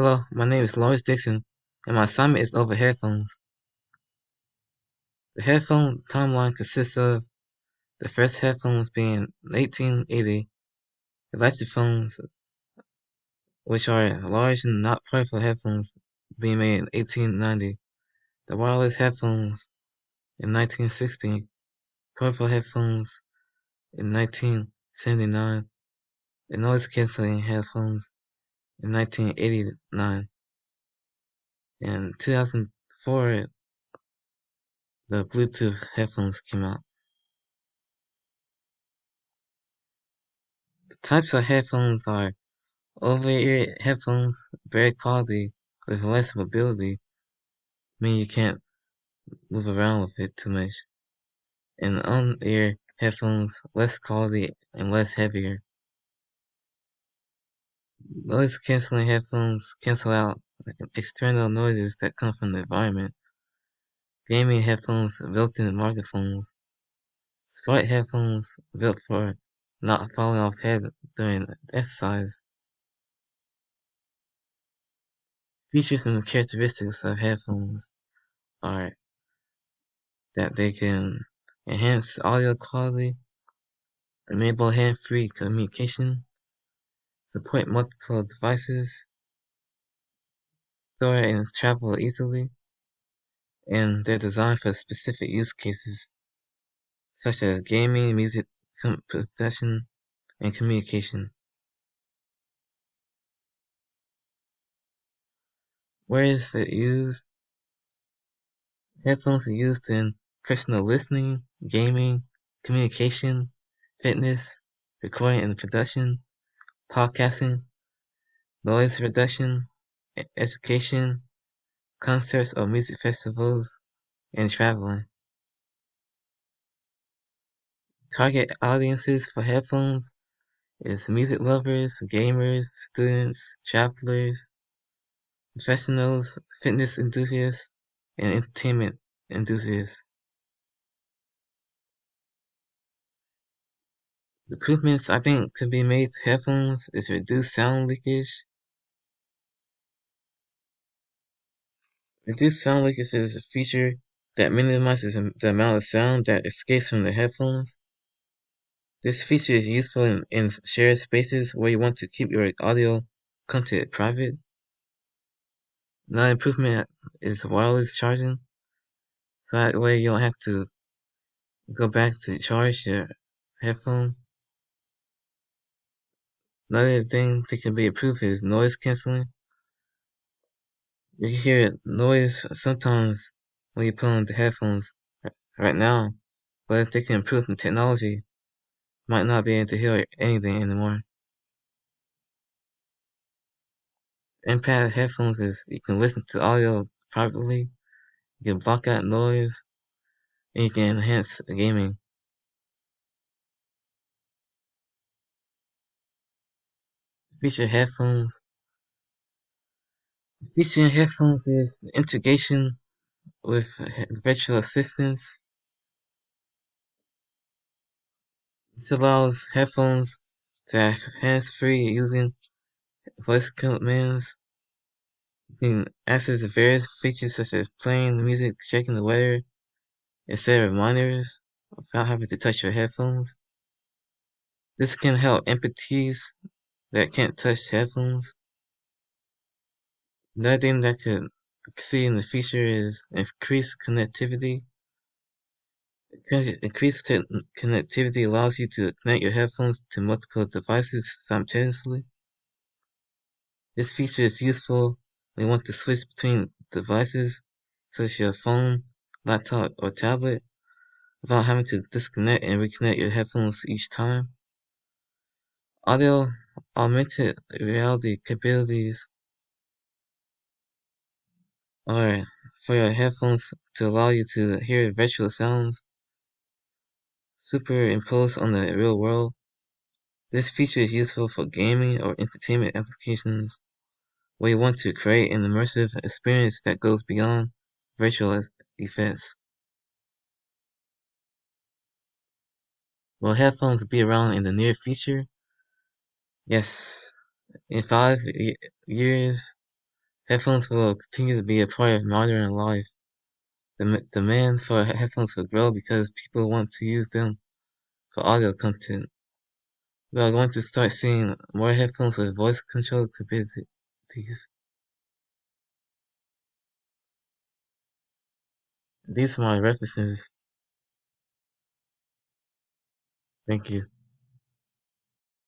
Hello, my name is Lawrence Dixon, and my assignment is over headphones. The headphone timeline consists of the first headphones being 1880, electric phones, which are large and not powerful headphones, being made in 1890, the wireless headphones in 1960, powerful headphones in 1979, the noise-canceling headphones in 1989. In 2004, the Bluetooth headphones came out. The types of headphones are over-ear headphones, better quality with less mobility, mean you can't move around with it too much. And on-ear headphones, less quality and less heavier. Noise-canceling headphones cancel out external noises that come from the environment. Gaming headphones built-in microphones. Sport headphones built for not falling off head during exercise. Features and characteristics of headphones are that they can enhance audio quality, enable hand-free communication, support multiple devices, store and travel easily, and they're designed for specific use cases such as gaming, music production, and communication. Where is it used? Headphones are used in personal listening, gaming, communication, fitness, recording and production, podcasting, noise reduction, education, concerts or music festivals, and traveling. Target audiences for headphones is music lovers, gamers, students, travelers, professionals, fitness enthusiasts, and entertainment enthusiasts. The improvements I think could be made to headphones is reduce sound leakage. Reduced sound leakage is a feature that minimizes the amount of sound that escapes from the headphones. This feature is useful in shared spaces where you want to keep your audio content private. Another improvement is wireless charging, so that way you don't have to go back to charge your headphone. Another thing that can be improved is noise canceling. You can hear noise sometimes when you put on the headphones right now, but if they can improve the technology, might not be able to hear anything anymore. Impact headphones is you can listen to audio privately, you can block out noise, and you can enhance gaming. Feature headphones. Featuring headphones is integration with virtual assistants. This allows headphones to have hands-free using voice commands. You can access various features such as playing music, checking the weather, and set reminders without having to touch your headphones. This can help amputees that can't touch headphones. Another thing that could see in the future is increased connectivity. Increased connectivity allows you to connect your headphones to multiple devices simultaneously. This feature is useful when you want to switch between devices, such as your phone, laptop, or tablet, without having to disconnect and reconnect your headphones each time. Audio augmented reality capabilities are for your headphones to allow you to hear virtual sounds superimposed on the real world. This feature is useful for gaming or entertainment applications where you want to create an immersive experience that goes beyond virtual effects. Will headphones be around in the near future? Yes. In 5 years, Headphones will continue to be a part of modern life. The demand for headphones will grow because people want to use them for audio content. We are going to start seeing more headphones with voice control capabilities. These are my references. Thank you.